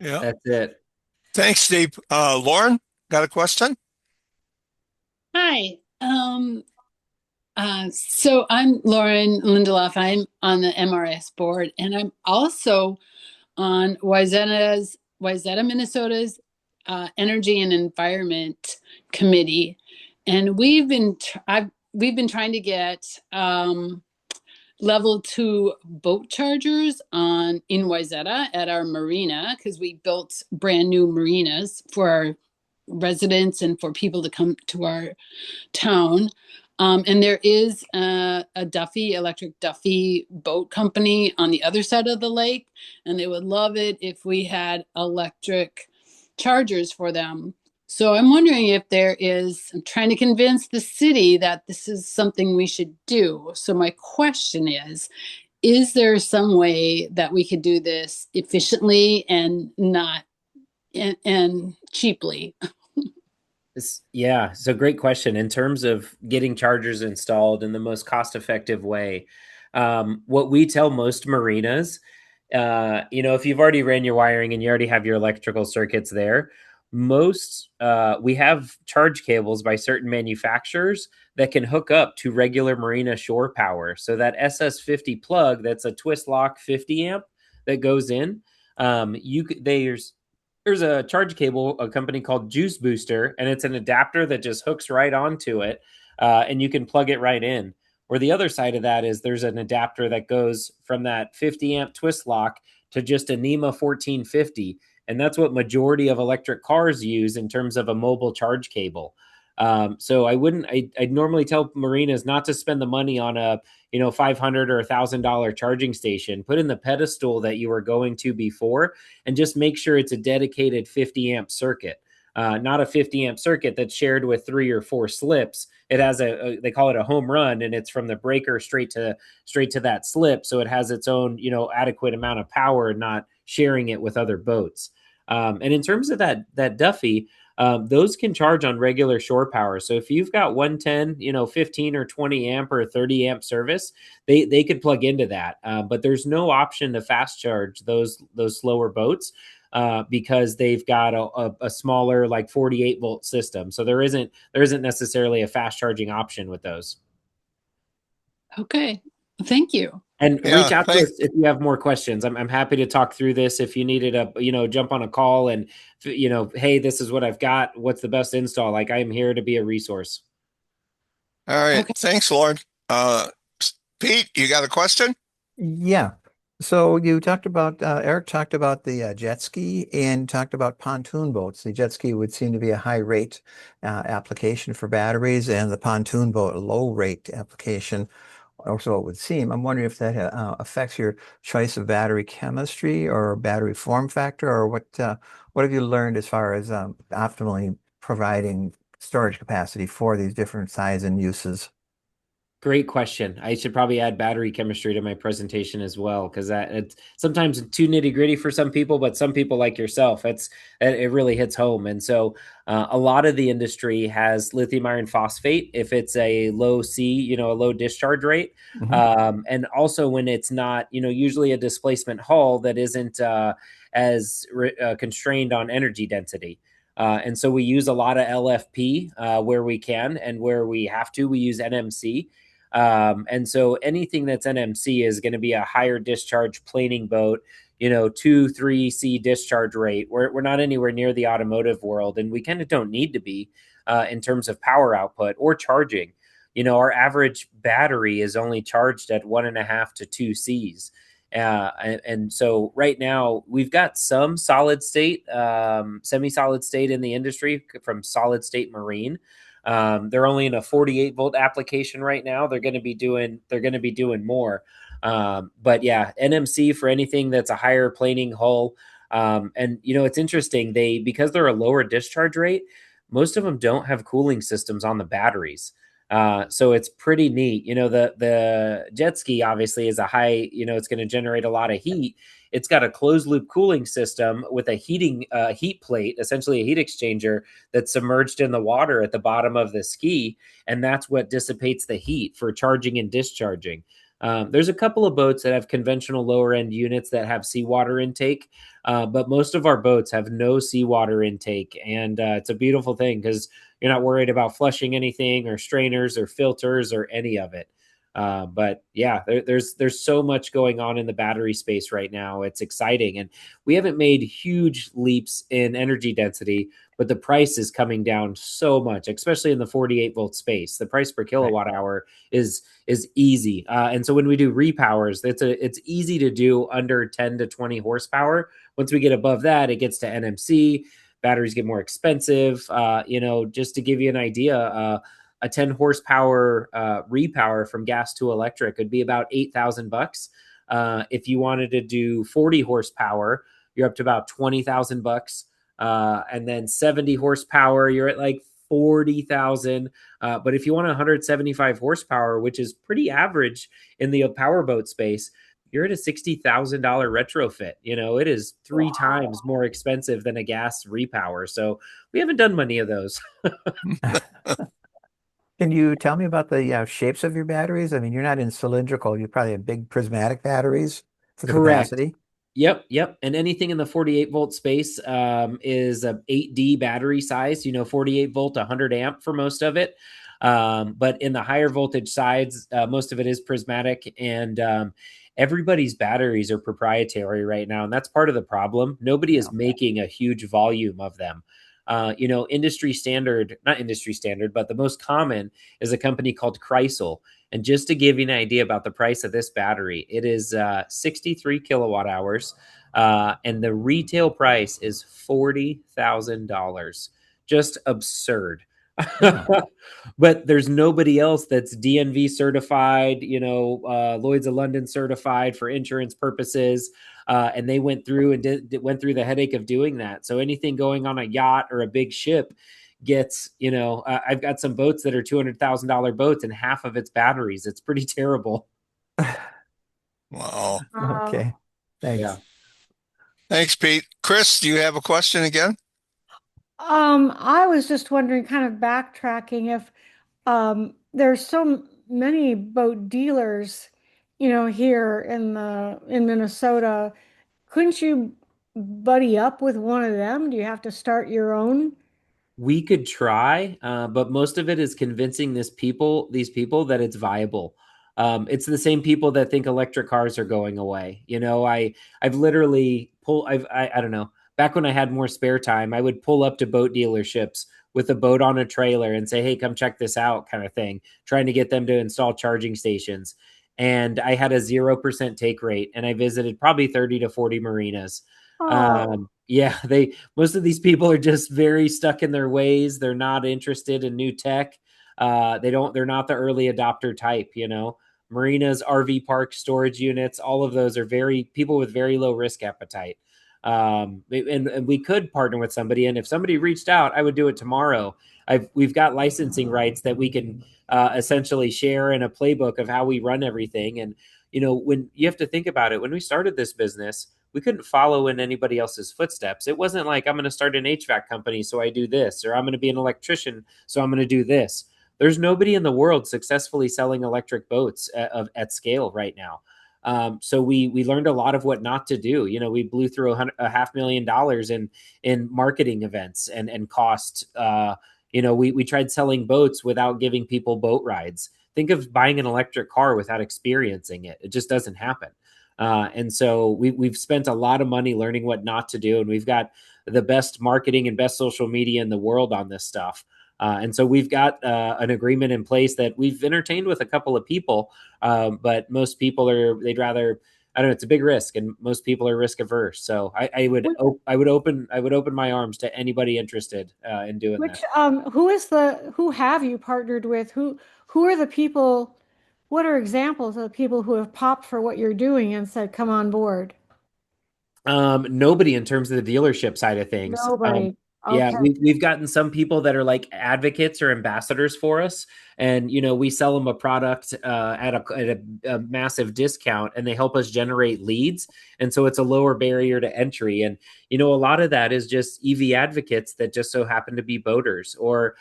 Yeah. That's it. Thanks, Steve. Lauren, got a question? Hi. So I'm Lauren Lindelof. I'm on the MRS board, and I'm also on Wayzata, Minnesota's Energy and Environment Committee, and we've been trying to get level 2 boat chargers in Wayzata at our marina because we built brand new marinas for our residents and for people to come to our town. And there is a electric Duffy boat company on the other side of the lake, and they would love it if we had electric chargers for them. So I'm wondering if I'm trying to convince the city that this is something we should do. So my question is there some way that we could do this efficiently and not and cheaply? So great question. In terms of getting chargers installed in the most cost-effective way, what we tell most marinas, if you've already ran your wiring and you already have your electrical circuits there, we have charge cables by certain manufacturers that can hook up to regular marina shore power. So that SS50 plug, that's a twist lock 50 amp that goes in. There's a charge cable, a company called Juice Booster, and it's an adapter that just hooks right onto it, and you can plug it right in. Or the other side of that is there's an adapter that goes from that 50 amp twist lock to just a NEMA 1450, and that's what majority of electric cars use in terms of a mobile charge cable. So I'd normally tell marinas not to spend the money on a $500 or $1,000 charging station. Put in the pedestal that you were going to before, and just make sure it's a dedicated 50 amp circuit, not a 50 amp circuit that's shared with 3 or 4 slips. It has they call it a home run, and it's from the breaker straight to that slip, so it has its own adequate amount of power, not sharing it with other boats. And in terms of that Duffy, those can charge on regular shore power. So if you've got 110, 15 or 20 amp or 30 amp service, they could plug into that. But there's no option to fast charge those slower boats because they've got a smaller, like 48 volt system. So there isn't necessarily a fast charging option with those. Okay, thank you. And reach out to us if you have more questions. I'm happy to talk through this. If you needed jump on a call and, hey, this is what I've got. What's the best install? Like, I am here to be a resource. All right. Okay. Thanks, Lauren. Pete, you got a question? Yeah. So you talked about Eric talked about the jet ski and talked about pontoon boats. The jet ski would seem to be a high rate application for batteries, and the pontoon boat a low rate application, or so it would seem. I'm wondering if that affects your choice of battery chemistry or battery form factor, or what have you learned as far as optimally providing storage capacity for these different size and uses? Great question. I should probably add battery chemistry to my presentation as well, because that it's sometimes too nitty gritty for some people, but some people like yourself, it really hits home. And so, a lot of the industry has lithium iron phosphate if it's a low C, a low discharge rate, Hmm. and also when it's not, usually a displacement hull that isn't as constrained on energy density. And so we use a lot of LFP where we can, and where we have to, we use NMC. And so anything that's NMC is going to be a higher discharge planing boat, 2, 3 C discharge rate. We're not anywhere near the automotive world, and we kind of don't need to be in terms of power output or charging. Our average battery is only charged at 1.5 to 2 Cs. And so right now we've got some solid state, semi-solid state in the industry from Solid State Marine. They're only in a 48 volt application right now. They're going to be doing more. But yeah, NMC for anything that's a higher planing hull. And it's interesting. Because they're a lower discharge rate, most of them don't have cooling systems on the batteries. So it's pretty neat. The jet ski obviously is a high, it's going to generate a lot of heat. It's got a closed loop cooling system with a heat plate, essentially a heat exchanger that's submerged in the water at the bottom of the ski. And that's what dissipates the heat for charging and discharging. There's a couple of boats that have conventional lower end units that have seawater intake, but most of our boats have no seawater intake. And it's a beautiful thing because you're not worried about flushing anything or strainers or filters or any of it. But yeah, there's so much going on in the battery space right now. It's exciting, and we haven't made huge leaps in energy density, but the price is coming down so much, especially in the 48 volt space. The price per Right. kilowatt hour is easy, and so when we do repowers, it's easy to do under 10 to 20 horsepower. Once we get above that, it gets to NMC. Batteries get more expensive. Just to give you an idea, a 10 horsepower repower from gas to electric would be about $8,000. If you wanted to do 40 horsepower, you're up to about $20,000. And then 70 horsepower, you're at like 40,000. But if you want 175 horsepower, which is pretty average in the powerboat space, you're at a $60,000 retrofit. It is three times more expensive than a gas repower. So we haven't done many of those. Can you tell me about the shapes of your batteries? I mean, you're not in cylindrical. You probably have big prismatic batteries for the Correct. capacity. Yep. And anything in the 48 volt space is a 8D battery size, 48 volt, 100 amp for most of it. But in the higher voltage sides, most of it is prismatic, and everybody's batteries are proprietary right now. And that's part of the problem. Nobody is Yeah. making a huge volume of them. Industry standard, not industry standard, but the most common is a company called Chrysler. And just to give you an idea about the price of this battery, it is 63 kilowatt hours, and the retail price is $40,000. Just absurd. Oh. But there's nobody else that's DNV certified, Lloyd's of London certified for insurance purposes. And they went through and went through the headache of doing that. So anything going on a yacht or a big ship gets, I've got some boats that are $200,000 boats, and half of its batteries. It's pretty terrible. Wow. Okay. Yeah. Thanks. Thanks, Pete. Chris, do you have a question again? I was just wondering, kind of backtracking, if there's so many boat dealers, here in Minnesota. Couldn't you buddy up with one of them? Do you have to start your own? We could try, but most of it is convincing these people that it's viable. It's the same people that think electric cars are going away. I've literally I don't know. Back when I had more spare time, I would pull up to boat dealerships with a boat on a trailer and say, "Hey, come check this out," kind of thing, trying to get them to install charging stations. and I had a 0% take rate, and I visited probably 30 to 40 marinas. Oh, Yeah, they most of these people are just very stuck in their ways. They're not interested in new tech. They're not the early adopter type, you know. Marinas, RV parks, storage units, all of those are very people with very low risk appetite. And we could partner with somebody, and if somebody reached out, I would do it tomorrow. We've got licensing rights that we can essentially share in a playbook of how we run everything. And you know, when you have to think about it, when we started this business, we couldn't follow in anybody else's footsteps. It wasn't like I'm going to start an HVAC company, so I do this, or I'm going to be an electrician, so I'm going to do this. There's nobody in the world successfully selling electric boats at scale right now. So we learned a lot of what not to do. You know, we blew through a $500,000 in marketing events and cost. You know, we tried selling boats without giving people boat rides. Think of buying an electric car without experiencing it. It just doesn't happen. And so we've spent a lot of money learning what not to do, and we've got the best marketing and best social media in the world on this stuff. And so we've got an agreement in place that we've entertained with a couple of people, but most people they'd rather. I don't know. It's a big risk, and most people are risk averse. So I would open my arms to anybody interested in doing which this. who have you partnered with? Who are the people? What are examples of the people who have popped for what you're doing and said, "Come on board"? Nobody in terms of the dealership side of things. Nobody. Yeah, Okay. we've gotten some people that are like advocates or ambassadors for us, and you know we sell them a product at a massive discount, and they help us generate leads, and so it's a lower barrier to entry. And you know a lot of that is just EV advocates that just so happen to be boaters, or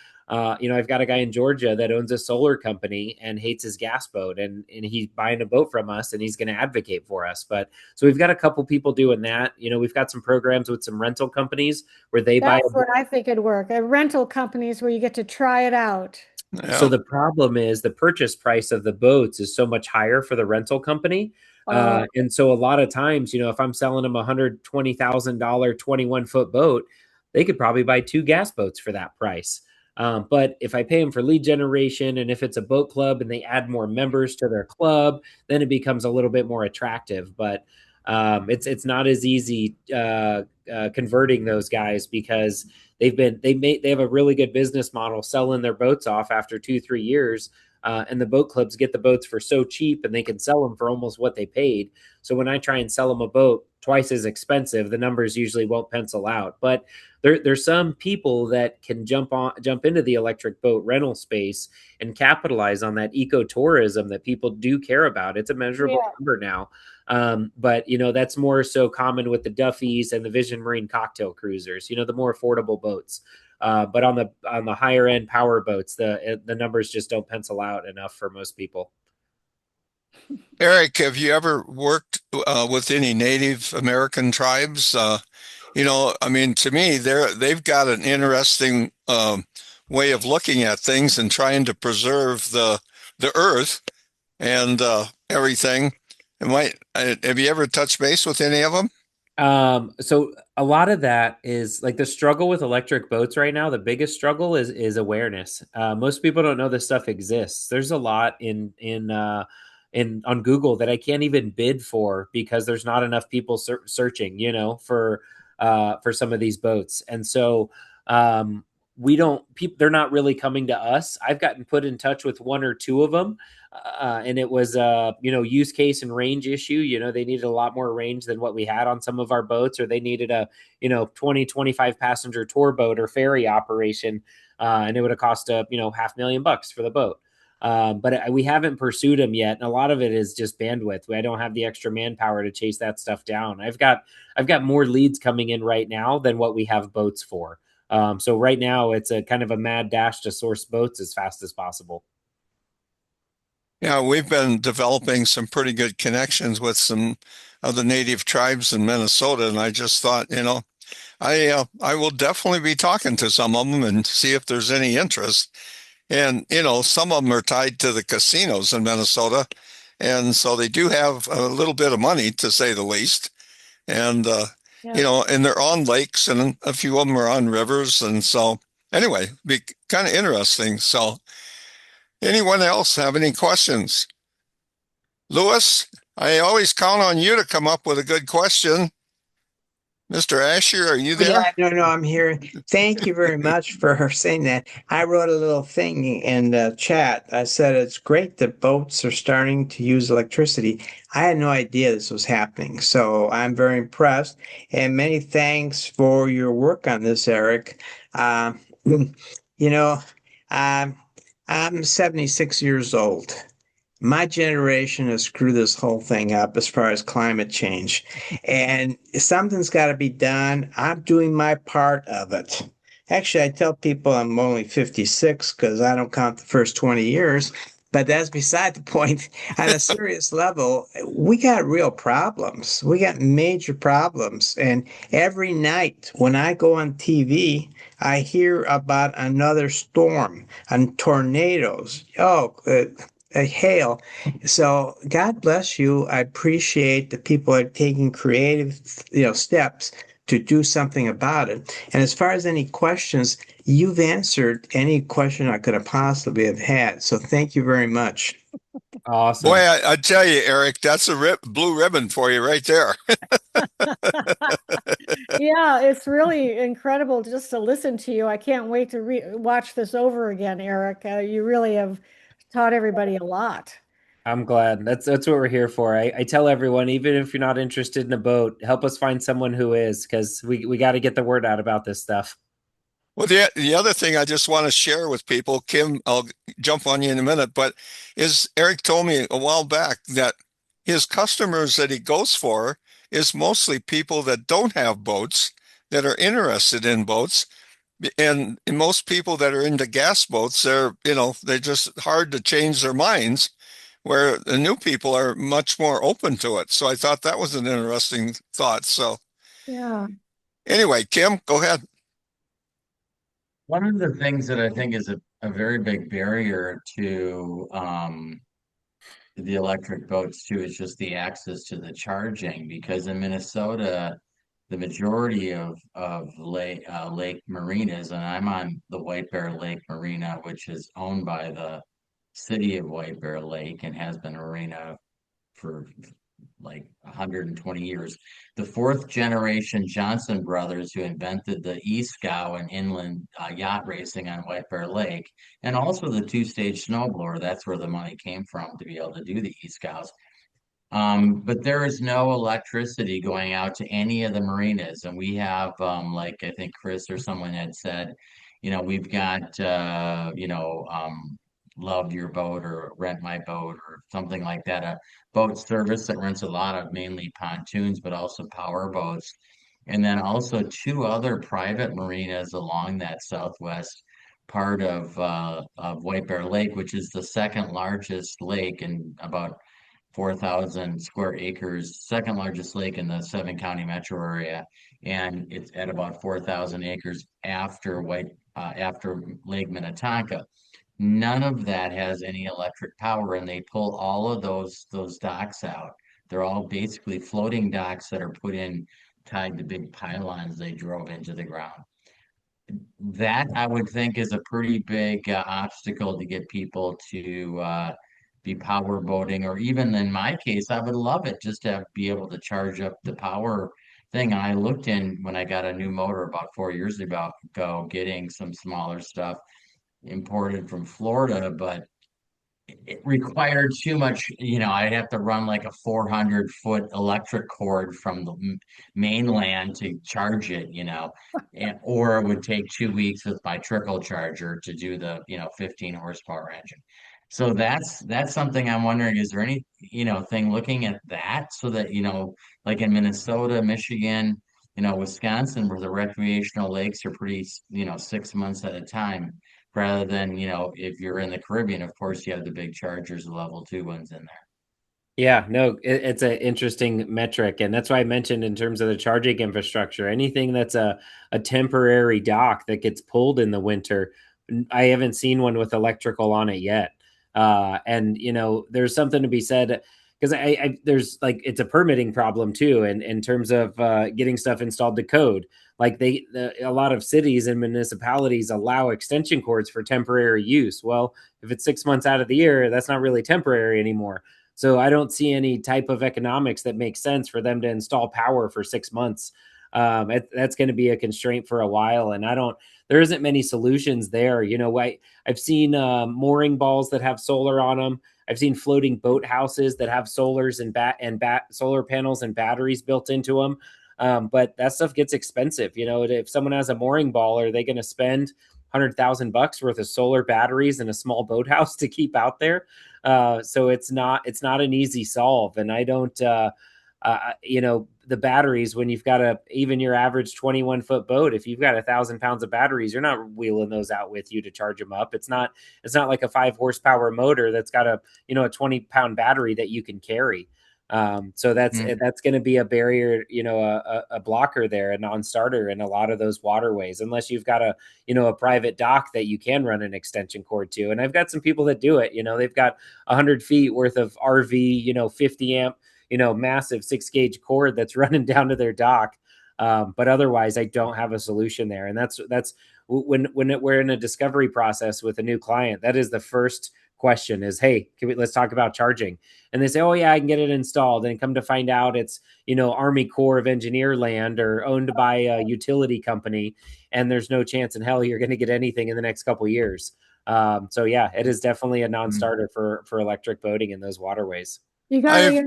you know I've got a guy in Georgia that owns a solar company and hates his gas boat, and he's buying a boat from us, and he's going to advocate for us. But so we've got a couple people doing that. You know we've got some programs with some rental companies where they buy That's what I think would work. Rental companies where you get to try it out. so Yeah. the problem is the purchase price of the boats is so much higher for the rental company. Oh, And so a lot of times, you know, if I'm selling them $120,000 21-foot boat, they could probably buy two gas boats for that price. But if I pay them for lead generation and if it's a boat club and they add more members to their club, then it becomes a little bit more attractive. But it's not as easy converting those guys because they have a really good business model selling their boats off after 2-3 years, and the boat clubs get the boats for so cheap and they can sell them for almost what they paid. So when I try and sell them a boat twice as expensive, the numbers usually won't pencil out. But there's some people that can jump into the electric boat rental space and capitalize on that ecotourism that people do care about. It's a measurable yeah. number now. But you know that's more so common with the Duffys and the Vision Marine cocktail cruisers. You know the more affordable boats. But on the higher end power boats, the numbers just don't pencil out enough for most people. Eric, have you ever worked with any Native American tribes? You know, I mean, to me, they've got an interesting way of looking at things and trying to preserve the earth and everything. Have you ever touched base with any of them? So a lot of that is like the struggle with electric boats right now. The biggest struggle is awareness. Most people don't know this stuff exists. There's a lot in on Google that I can't even bid for because there's not enough people searching, you know, for some of these boats. And so we don't people they're not really coming to us. I've gotten put in touch with one or two of them, and it was you know use case and range issue. You know they needed a lot more range than what we had on some of our boats, or they needed a you know 20-25 passenger tour boat or ferry operation, and it would have cost a you know $500,000 for the boat. But we haven't pursued them yet, and a lot of it is just bandwidth. I don't have the extra manpower to chase that stuff down. I've got more leads coming in right now than what we have boats for. So right now it's a kind of a mad dash to source boats as fast as possible. Yeah, we've been developing some pretty good connections with some of the native tribes in Minnesota, and I just thought, you know, I will definitely be talking to some of them and see if there's any interest. And you know, some of them are tied to the casinos in Minnesota, and so they do have a little bit of money, to say the least. And you Yeah. know, and they're on lakes, and a few of them are on rivers, and so anyway, be kind of interesting. So, anyone else have any questions? Lewis, I always count on you to come up with a good question. Mr. Asher, are you there? Yeah, no, I'm here. Thank you very much for saying that. I wrote a little thing in the chat. I said it's great that boats are starting to use electricity. I had no idea this was happening, so I'm very impressed. And many thanks for your work on this, Eric. Uh, you know, um, I'm 76 years old. My generation has screwed this whole thing up as far as climate change. And something's got to be done. I'm doing my part of it. Actually, I tell people I'm only 56 because I don't count the first 20 years, but that's beside the point. On a serious level, we got real problems. We got major problems. And every night when I go on TV, I hear about another storm and tornadoes. Hail. So God bless you. I appreciate that people are taking creative, steps to do something about it. And as far as any questions, you've answered any question I could have possibly have had. So thank you very much. Awesome. Boy, I tell you, Eric, that's a blue ribbon for you right there. Yeah, it's really incredible just to listen to you. I can't wait to watch this over again, Eric. You really have taught everybody a lot. I'm glad. That's what we're here for. I tell everyone, even if you're not interested in a boat, help us find someone who is, because we got to get the word out about this stuff. Well, the other thing I just want to share with people, Kim, I'll jump on you in a minute, but is Eric told me a while back that his customers that he goes for is mostly people that don't have boats, that are interested in boats. And most people that are into gas boats, they're just hard to change their minds, where the new people are much more open to it. So I thought that was an interesting thought. So Yeah. anyway, Kim, go ahead. One of the things that I think is a very big barrier to the electric boats too is just the access to the charging, because in Minnesota, the majority of lake marinas, and I'm on the White Bear Lake Marina, which is owned by the city of White Bear Lake and has been a marina for like 120 years. The fourth generation Johnson brothers who invented the e-scow and inland yacht racing on White Bear Lake, and also the two-stage snowblower. That's where the money came from to be able to do the e-scows. But there is no electricity going out to any of the marinas. And we have, like I think Chris or someone had said, we've got, Love Your Boat or Rent My Boat or something like that, a boat service that rents a lot of mainly pontoons, but also power boats. And then also two other private marinas along that southwest part of White Bear Lake, which is the second largest lake and about 4,000 square acres, second largest lake in the 7 county metro area, and it's at about 4,000 acres after Lake Minnetonka. None of that has any electric power, and they pull all of those docks out. They're all basically floating docks that are put in tied to big pylons they drove into the ground. That I would think is a pretty big obstacle to get people to be power boating, or even in my case, I would love it just to be able to charge up the power thing. I looked in when I got a new motor about 4 years ago, getting some smaller stuff imported from Florida, but it required too much, I'd have to run like a 400-foot electric cord from the mainland to charge it, or it would take 2 weeks with my trickle charger to do the, 15 horsepower engine. So that's something I'm wondering, is there any, thing looking at that so that, like in Minnesota, Michigan, Wisconsin, where the recreational lakes are pretty, 6 months at a time, rather than, if you're in the Caribbean, of course, you have the big chargers, the level 2 ones in there. Yeah, no, it's an interesting metric. And that's why I mentioned in terms of the charging infrastructure, anything that's a temporary dock that gets pulled in the winter, I haven't seen one with electrical on it yet. And, there's something to be said because there's like, it's a permitting problem too. And in terms of getting stuff installed to code, like a lot of cities and municipalities allow extension cords for temporary use. Well, if it's 6 months out of the year, that's not really temporary anymore. So I don't see any type of economics that makes sense for them to install power for 6 months. That's going to be a constraint for a while. And there isn't many solutions there. I've seen mooring balls that have solar on them. I've seen floating boat houses that have solars and solar panels and batteries built into them. But that stuff gets expensive. If someone has a mooring ball, are they going to spend $100,000 worth of solar batteries in a small boathouse to keep out there? So it's not an easy solve. And I don't, the batteries, when you've got even your average 21-foot boat, if you've got 1,000 pounds of batteries, you're not wheeling those out with you to charge them up. It's not like a 5 horsepower motor that's got a 20-pound battery that you can carry. So that's going to be a barrier, a blocker there, a non-starter in a lot of those waterways, unless you've got a private dock that you can run an extension cord to. And I've got some people that do it. They've got 100 feet worth of RV, 50 amp, massive 6-gauge cord that's running down to their dock. But otherwise, I don't have a solution there. And that's when we're in a discovery process with a new client, that is the first question is, hey, let's talk about charging. And they say, oh yeah, I can get it installed. And come to find out it's, Army Corps of Engineer land or owned by a utility company. And there's no chance in hell you're going to get anything in the next couple of years. So yeah, it is definitely a non-starter for electric boating in those waterways. Eric,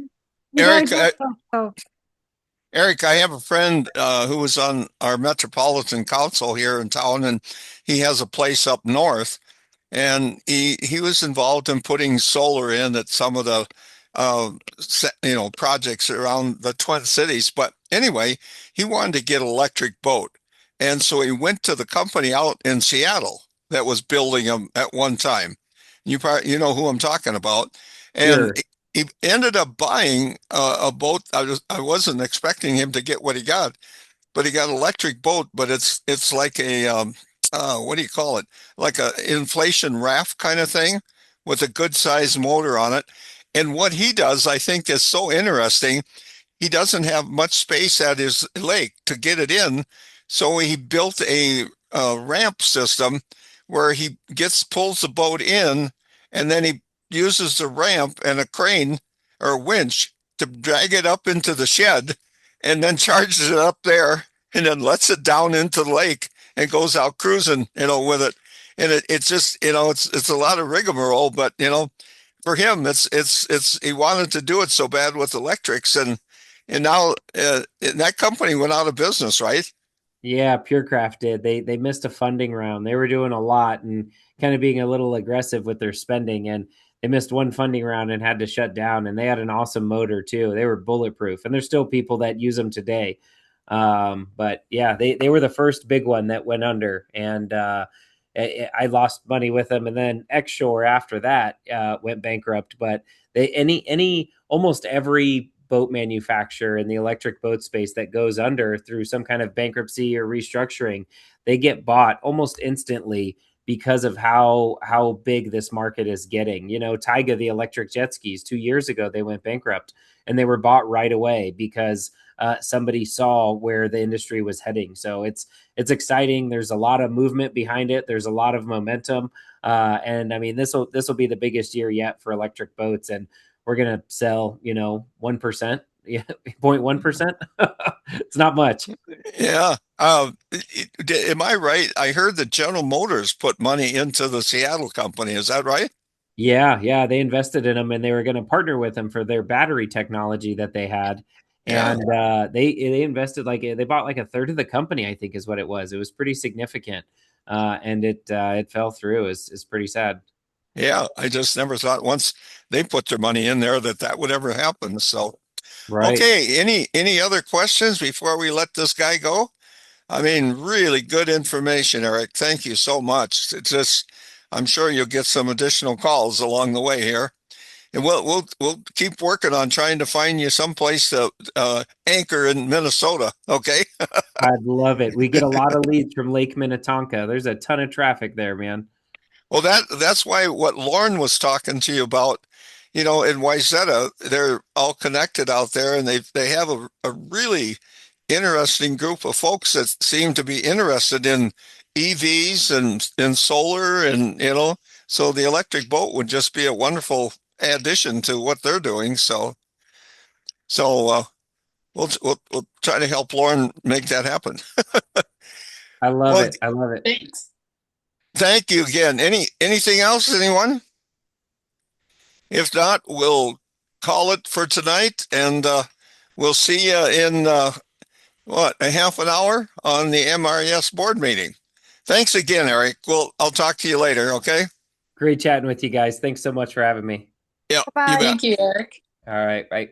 I have a friend who was on our Metropolitan Council here in town, and he has a place up north. And he was involved in putting solar in at some of the projects around the Twin Cities. But anyway, he wanted to get an electric boat, and so he went to the company out in Seattle that was building them at one time. You probably know who I'm talking about, and Sure. he ended up buying a boat. I wasn't expecting him to get what he got, but he got an electric boat. But it's like a what do you call it? Like a inflation raft kind of thing with a good sized motor on it. And what he does, I think, is so interesting. He doesn't have much space at his lake to get it in. So he built a ramp system where he pulls the boat in, and then he uses the ramp and a crane or a winch to drag it up into the shed, and then charges it up there and then lets it down into the lake and goes out cruising, with it. And it's just, it's a lot of rigmarole, but, for him, he wanted to do it so bad with electrics, and now that company went out of business, right? Yeah, PureCraft did. They missed a funding round. They were doing a lot and kind of being a little aggressive with their spending, and they missed one funding round and had to shut down. And they had an awesome motor too. They were bulletproof, and there's still people that use them today. But yeah, they were the first big one that went under, and I lost money with them. And then Xshore after that went bankrupt. But almost every boat manufacturer in the electric boat space that goes under through some kind of bankruptcy or restructuring, they get bought almost instantly because of how big this market is getting. Taiga, the electric jet skis, 2 years ago, they went bankrupt, and they were bought right away because somebody saw where the industry was heading. So it's exciting. There's a lot of movement behind it. There's a lot of momentum. And I mean, this will be the biggest year yet for electric boats. And we're going to sell, 1%, 0.1%. It's not much. Yeah. Am I right? I heard that General Motors put money into the Seattle company. Is that right? Yeah. They invested in them, and they were going to partner with them for their battery technology that they had. And they invested they bought like a third of the company, I think is what it was. It was pretty significant. And it fell through. Is pretty sad. Yeah, I just never thought once they put their money in there that would ever happen. So, Right. Okay, any other questions before we let this guy go? I mean, really good information, Eric. Thank you so much. I'm sure you'll get some additional calls along the way here, and we'll keep working on trying to find you someplace to anchor in Minnesota. Okay. I'd love it. We get a lot of leads from Lake Minnetonka. There's a ton of traffic there, man. Well, that's why what Lauren was talking to you about, in Wayzata, they're all connected out there, and they have a really interesting group of folks that seem to be interested in EVs and in solar, and so the electric boat would just be a wonderful addition to what they're doing. So we'll try to help Lauren make that happen. I love Well, it. I love it. Thanks. thank you again. Anything else, anyone? If not, we'll call it for tonight, and we'll see you in a half an hour on the MRES board meeting. Thanks again, Eric. I'll talk to you later. Okay. Great chatting with you guys. Thanks so much for having me. Yeah. Bye. You bet. Thank you, Eric. All right. Bye.